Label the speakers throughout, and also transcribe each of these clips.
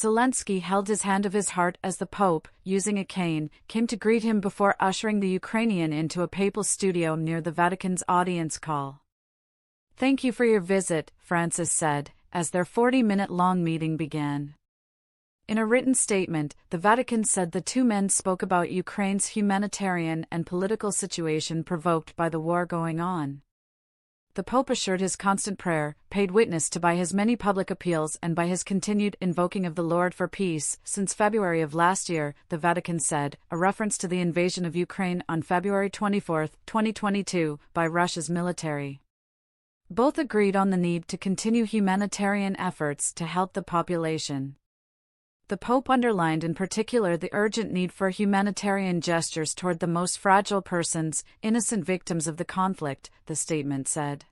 Speaker 1: Zelensky held his hand of his heart as the Pope, using a cane, came to greet him before ushering the Ukrainian into a papal studio near the Vatican's audience hall. "Thank you for your visit," Francis said, as their 40-minute-long meeting began. In a written statement, the Vatican said the two men spoke about Ukraine's humanitarian and political situation provoked by the war going on. The Pope assured his constant prayer, paid witness to by his many public appeals and by his continued invoking of the Lord for peace since February of last year, the Vatican said, a reference to the invasion of Ukraine on February 24, 2022, by Russia's military. Both agreed on the need to continue humanitarian efforts to help the population. The Pope underlined in particular the urgent need for humanitarian gestures toward the most fragile persons, innocent victims of the conflict, the statement said.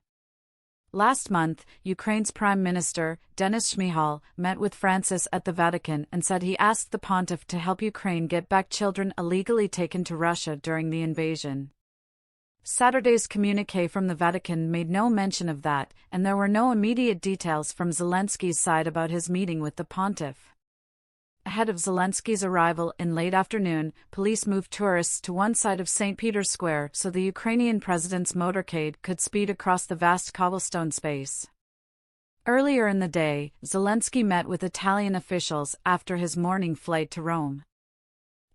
Speaker 1: Last month, Ukraine's Prime Minister, Denis Shmyhal, met with Francis at the Vatican and said he asked the pontiff to help Ukraine get back children illegally taken to Russia during the invasion. Saturday's communiqué from the Vatican made no mention of that, and there were no immediate details from Zelensky's side about his meeting with the pontiff. Ahead of Zelensky's arrival in late afternoon, police moved tourists to one side of St. Peter's Square so the Ukrainian president's motorcade could speed across the vast cobblestone space. Earlier in the day, Zelensky met with Italian officials after his morning flight to Rome.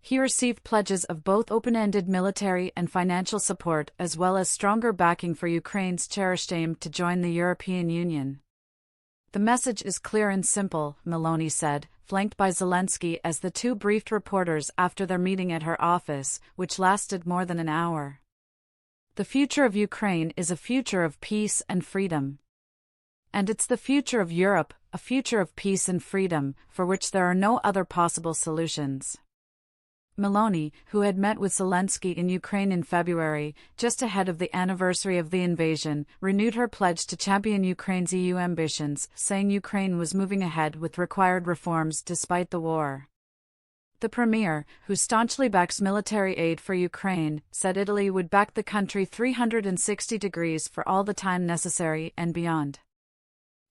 Speaker 1: He received pledges of both open-ended military and financial support as well as stronger backing for Ukraine's cherished aim to join the European Union. "The message is clear and simple," Meloni said, flanked by Zelensky as the two briefed reporters after their meeting at her office, which lasted more than an hour. "The future of Ukraine is a future of peace and freedom. And it's the future of Europe, a future of peace and freedom, for which there are no other possible solutions." Meloni, who had met with Zelensky in Ukraine in February, just ahead of the anniversary of the invasion, renewed her pledge to champion Ukraine's EU ambitions, saying Ukraine was moving ahead with required reforms despite the war. The premier, who staunchly backs military aid for Ukraine, said Italy would back the country 360 degrees for all the time necessary and beyond.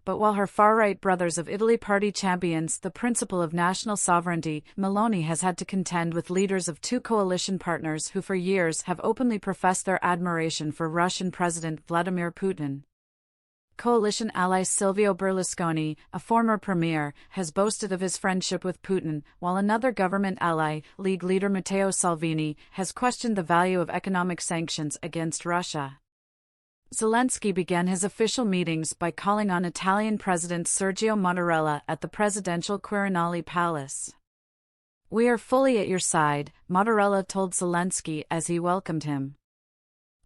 Speaker 1: But while her far-right Brothers of Italy party champions the principle of national sovereignty, Meloni has had to contend with leaders of two coalition partners who for years have openly professed their admiration for Russian President Vladimir Putin. Coalition ally Silvio Berlusconi, a former premier, has boasted of his friendship with Putin, while another government ally, League leader Matteo Salvini, has questioned the value of economic sanctions against Russia. Zelensky began his official meetings by calling on Italian President Sergio Mattarella at the presidential Quirinale Palace. "We are fully at your side," Mattarella told Zelensky as he welcomed him.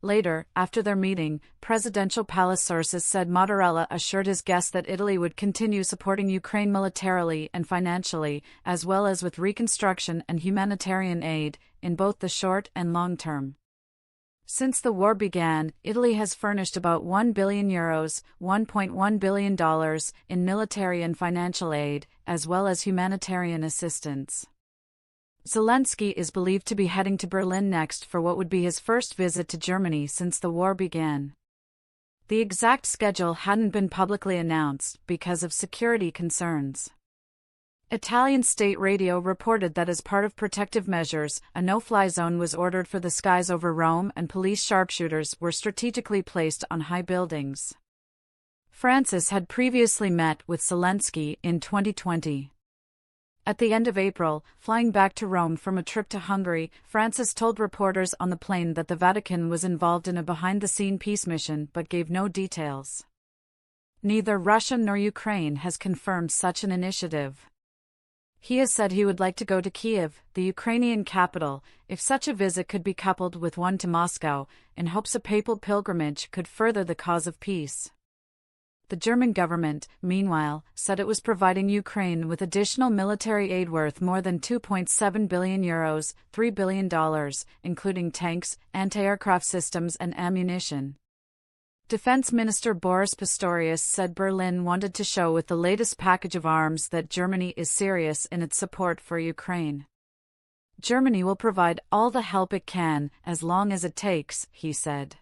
Speaker 1: Later, after their meeting, presidential palace sources said Mattarella assured his guests that Italy would continue supporting Ukraine militarily and financially, as well as with reconstruction and humanitarian aid, in both the short and long term. Since the war began, Italy has furnished about €1 billion, $1.1 billion, in military and financial aid, as well as humanitarian assistance. Zelensky is believed to be heading to Berlin next for what would be his first visit to Germany since the war began. The exact schedule hadn't been publicly announced because of security concerns. Italian state radio reported that as part of protective measures, a no-fly zone was ordered for the skies over Rome and police sharpshooters were strategically placed on high buildings. Francis had previously met with Zelensky in 2020. At the end of April, flying back to Rome from a trip to Hungary, Francis told reporters on the plane that the Vatican was involved in a behind-the-scene peace mission but gave no details. Neither Russia nor Ukraine has confirmed such an initiative. He has said he would like to go to Kiev, the Ukrainian capital, if such a visit could be coupled with one to Moscow, in hopes a papal pilgrimage could further the cause of peace. The German government, meanwhile, said it was providing Ukraine with additional military aid worth more than €2.7 billion, $3 billion, including tanks, anti-aircraft systems and ammunition. Defense Minister Boris Pistorius said Berlin wanted to show with the latest package of arms that Germany is serious in its support for Ukraine. "Germany will provide all the help it can, as long as it takes," he said.